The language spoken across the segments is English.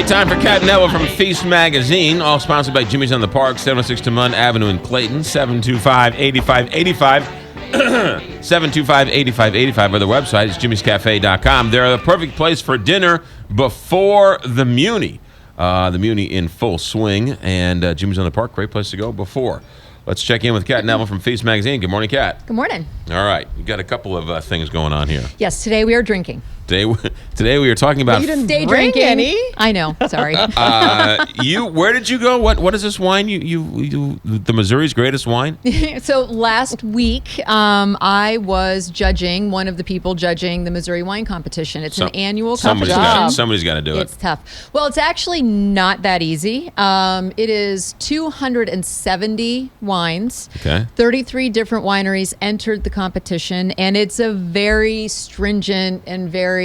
right, time for Cat and Neville from Feast Magazine, all sponsored by Jimmy's on the Park, 706 Demond Avenue in Clayton, 725-8585. 725-8585, or the website is jimmyscafe.com. They're the perfect place for dinner before the Muni. The Muni in full swing, and Jimmy's on the Park, great place to go before. Let's check in with Cat and Neville from Feast Magazine. Good morning, Cat. Good morning. All right, you got a couple of things going on here. Yes, today we are drinking. Today we are talking about. You didn't Day bring drinking. any. I know. Sorry. Where did you go? What is this wine? You the Missouri's greatest wine? So last week, I was judging, one of the people judging the Missouri Wine Competition. It's an annual competition. Somebody's got to do it. It's tough. Well, it's actually not that easy. It is 270 wines. Okay. 33 different wineries entered the competition, and it's a very stringent and very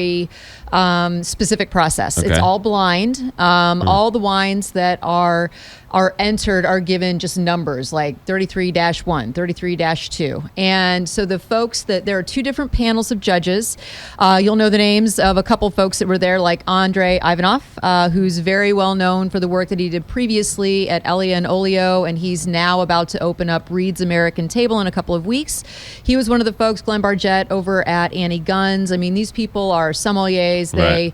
specific process. Okay. It's all blind. All the wines that are entered are given just numbers like 33-1, 33-2. And so the folks there are two different panels of judges. You'll know the names of a couple folks that were there, like Andrei Ivanov, who's very well known for the work that he did previously at Elia and Olio, and he's now about to open up Reed's American Table in a couple of weeks. He was one of the folks, Glenn Bargett, over at Annie Gunn's. I mean, these people are sommeliers. Right.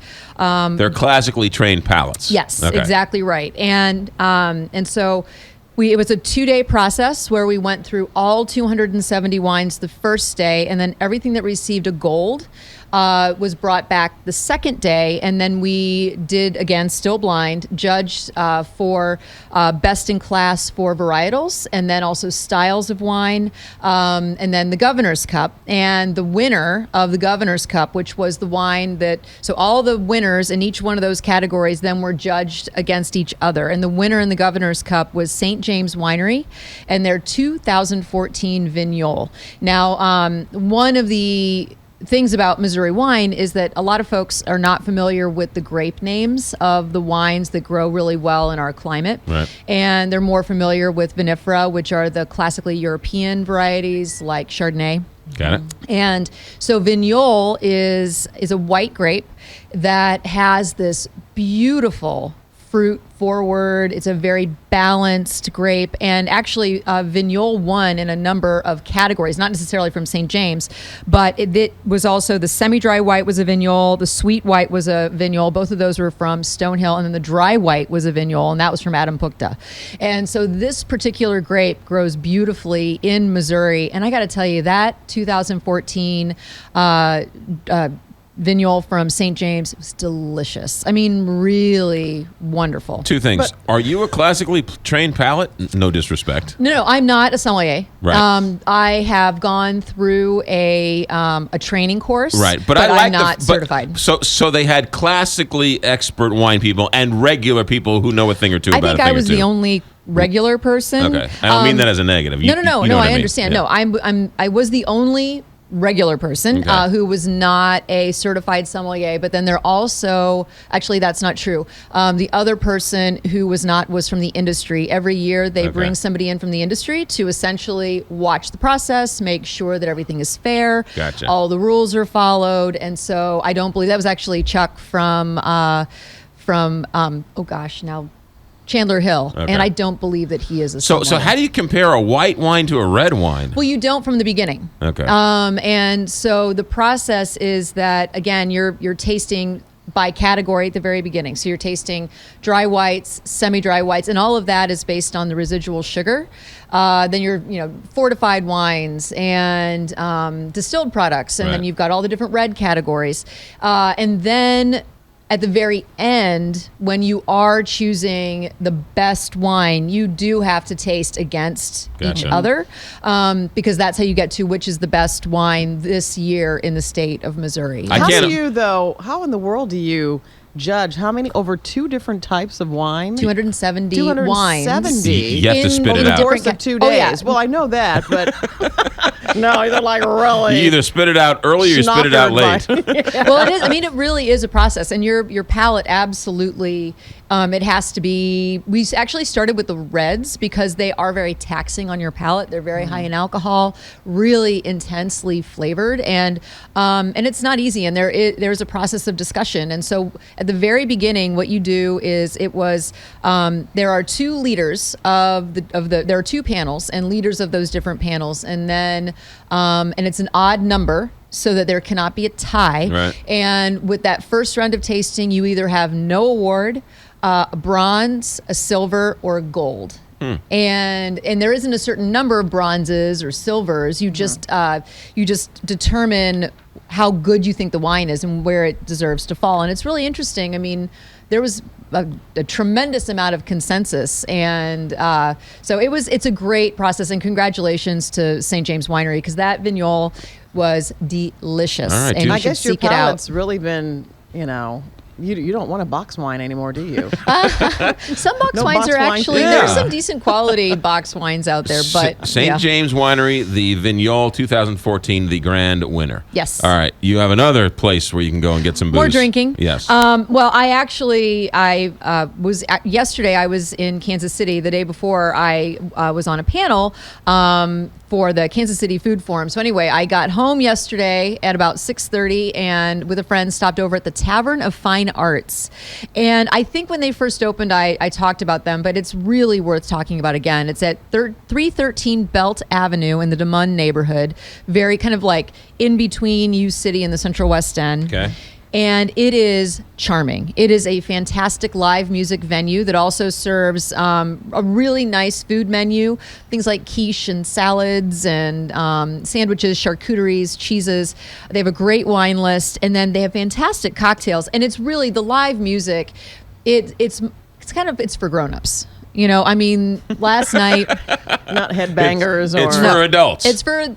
They're classically trained palates. Yes, Okay. exactly right. And so it was a 2-day process where we went through all 270 wines the first day, and then everything that received a gold was brought back the second day, and then we did, again, still blind, judged for best in class for varietals, and then also styles of wine, and then the Governor's Cup. And the winner of the Governor's Cup, which was the wine so all the winners in each one of those categories then were judged against each other. And the winner in the Governor's Cup was St. James Winery and their 2014 Vignole. Now, one of the things about Missouri wine is that a lot of folks are not familiar with the grape names of the wines that grow really well in our climate. Right. And they're more familiar with vinifera, which are the classically European varieties like Chardonnay. Got it. And so Vignole is a white grape that has this beautiful fruit forward. It's a very balanced grape, and actually Vignole won in a number of categories, not necessarily from St. James, but it was also the semi-dry white was a Vignole, the sweet white was a Vignole. Both of those were from Stonehill, and then the dry white was a Vignole, and that was from Adam Pukta. And so this particular grape grows beautifully in Missouri, and I got to tell you, that 2014 Vignole from St. James was delicious. I mean, really wonderful. Two things. Are you a classically trained palate? No disrespect. No, I'm not a sommelier. Right. I have gone through a training course. Right, but I'm not certified. So they had classically expert wine people and regular people who know a thing or two I about a think thing I was or two. the only regular person. Okay, I don't mean that as a negative. No, You know what I mean. understand. Yeah. No, I was the only regular person Okay. who was not a certified sommelier, but then they're also, actually that's not true. The other person who was from the industry. Every year they bring somebody in from the industry to essentially watch the process, make sure that everything is fair, Gotcha. all the rules are followed. And so I don't believe, that was actually Chuck from Chandler Hill, Okay. and I don't believe that he is a So sommelier. how do you compare a white wine to a red wine? Well, you don't from the beginning. Okay. And so the process is that, again, you're tasting by category at the very beginning. So you're tasting dry whites, semi-dry whites, and all of that is based on the residual sugar. Then you're, fortified wines and distilled products, and Right. then you've got all the different red categories. And then at the very end, when you are choosing the best wine, you do have to taste against each Gotcha. other, because that's how you get to which is the best wine this year in the state of Missouri. I How can't- do you, though, how in the world do you judge how many, over 2 different types of wine? 270 wines. 270. You have to spit over it the out. course of 2 Oh, days. yeah. Well, I know that, but no, they're like, really? You either spit it out early or you spit it out late. Well, it is. I mean, it really is a process, and your palate absolutely It has to be. We actually started with the reds because they are very taxing on your palate. They're very high in alcohol, really intensely flavored, and it's not easy. And there's a process of discussion. And so at the very beginning, what you do is there are two leaders there are two panels and leaders of those different panels, and then and it's an odd number, so that there cannot be a tie. Right. And with that first round of tasting, you either have no award, a bronze, a silver, or a gold. And there isn't a certain number of bronzes or silvers. You just determine how good you think the wine is and where it deserves to fall. And it's really interesting. I mean, there was a tremendous amount of consensus, and so it's a great process. And congratulations to St. James Winery, because that Vignole was delicious. All right, and you I should guess your seek it out. palate's really been, you don't want a box wine anymore, do you? Some box No wines box are wine. actually Yeah. there are some decent quality box wines out there, but St. yeah. James Winery, the Vignole 2014, the grand winner. Yes. All right. You have another place where you can go and get some booze. More drinking. Yes. Well, yesterday I was in Kansas City. The day before I was on a panel for the Kansas City Food Forum. So anyway, I got home yesterday at about 6:30 and with a friend stopped over at the Tavern of Fine Arts. And I think when they first opened, I talked about them, but it's really worth talking about again. It's at 313 Belt Avenue in the DeMun neighborhood, very kind of like in between U City and the Central West End. Okay. And it is charming. It is a fantastic live music venue that also serves a really nice food menu, things like quiche and salads and sandwiches, charcuteries, cheeses. They have a great wine list, and then they have fantastic cocktails. And it's really the live music. It's for grown-ups. I mean, last night. Not headbangers It's or for adults. It's for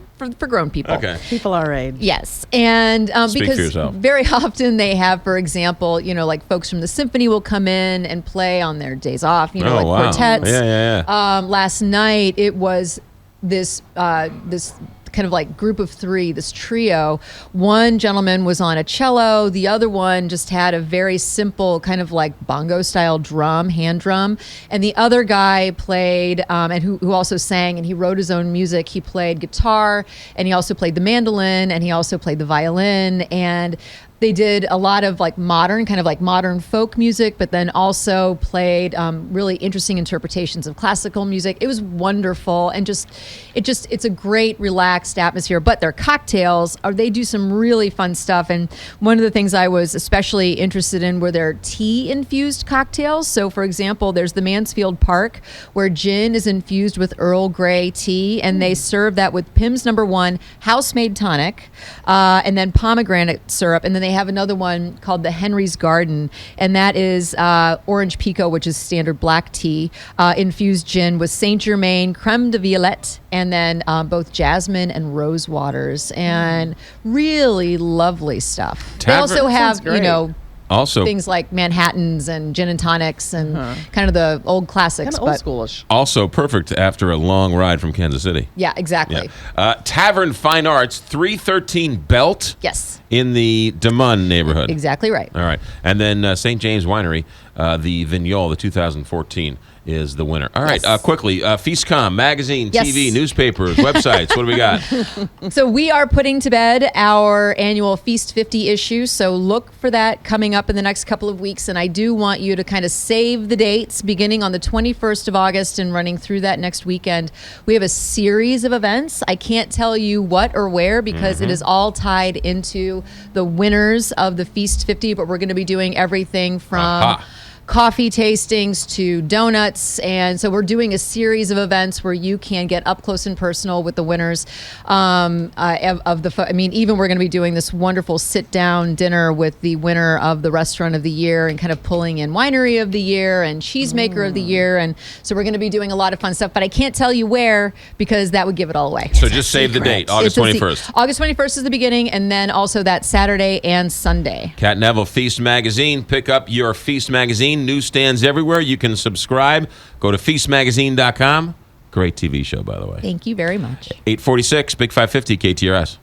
grown people. Okay. people our age. Yes, and Speak for because yourself. very often they have, for example, like folks from the symphony will come in and play on their days off. Oh, Like wow. quartets. Yeah. Last night it was this kind of like group of three, this trio. One gentleman was on a cello. The other one just had a very simple kind of like bongo style drum, hand drum. And the other guy played, and who also sang, and he wrote his own music. He played guitar, and he also played the mandolin, and he also played the violin. And they did a lot of like modern folk music, but then also played really interesting interpretations of classical music. It was wonderful, and it's a great relaxed atmosphere. But their cocktails they do some really fun stuff. And one of the things I was especially interested in were their tea infused cocktails. So, for example, there's the Mansfield Park where gin is infused with Earl Grey tea, and they serve that with Pimm's No. 1 house-made tonic, and then pomegranate syrup, and then they have another one called the Henry's Garden, and that is orange pico, which is standard black tea, infused gin with Saint Germain, creme de violette, and then both jasmine and rose waters, and really lovely stuff. They also Sounds have, great. Also, things like Manhattans and gin and tonics and kind of the old classics. Kind of old but schoolish. also perfect after a long ride from Kansas City. yeah, exactly. Yeah. Tavern Fine Arts, 313 Belt. Yes, In the DeMun neighborhood. exactly right. All right. And then St. James Winery, the Vignole, the 2014, is the winner. All right. Yes. Quickly, FeastCom, magazine, Yes. TV, newspapers, websites. What do we got? So we are putting to bed our annual Feast 50 issue. So look for that coming up in the next couple of weeks. And I do want you to kind of save the dates beginning on the 21st of August and running through that next weekend. We have a series of events. I can't tell you what or where because it is all tied into the winners of the Feast 50, but we're going to be doing everything from Aha. coffee tastings to donuts. And so we're doing a series of events where you can get up close and personal with the winners even we're going to be doing this wonderful sit down dinner with the winner of the restaurant of the year and kind of pulling in winery of the year and cheesemaker of the year. And so we're going to be doing a lot of fun stuff, but I can't tell you where because that would give it all away. So just save the date, August It's a 21st. August 21st is the beginning, and then also that Saturday and Sunday. Cat Neville Feast Magazine. Pick up your Feast Magazine. Newsstands everywhere. You can subscribe. Go to feastmagazine.com. Great TV show, by the way. Thank you very much. 846, Big 550, KTRS.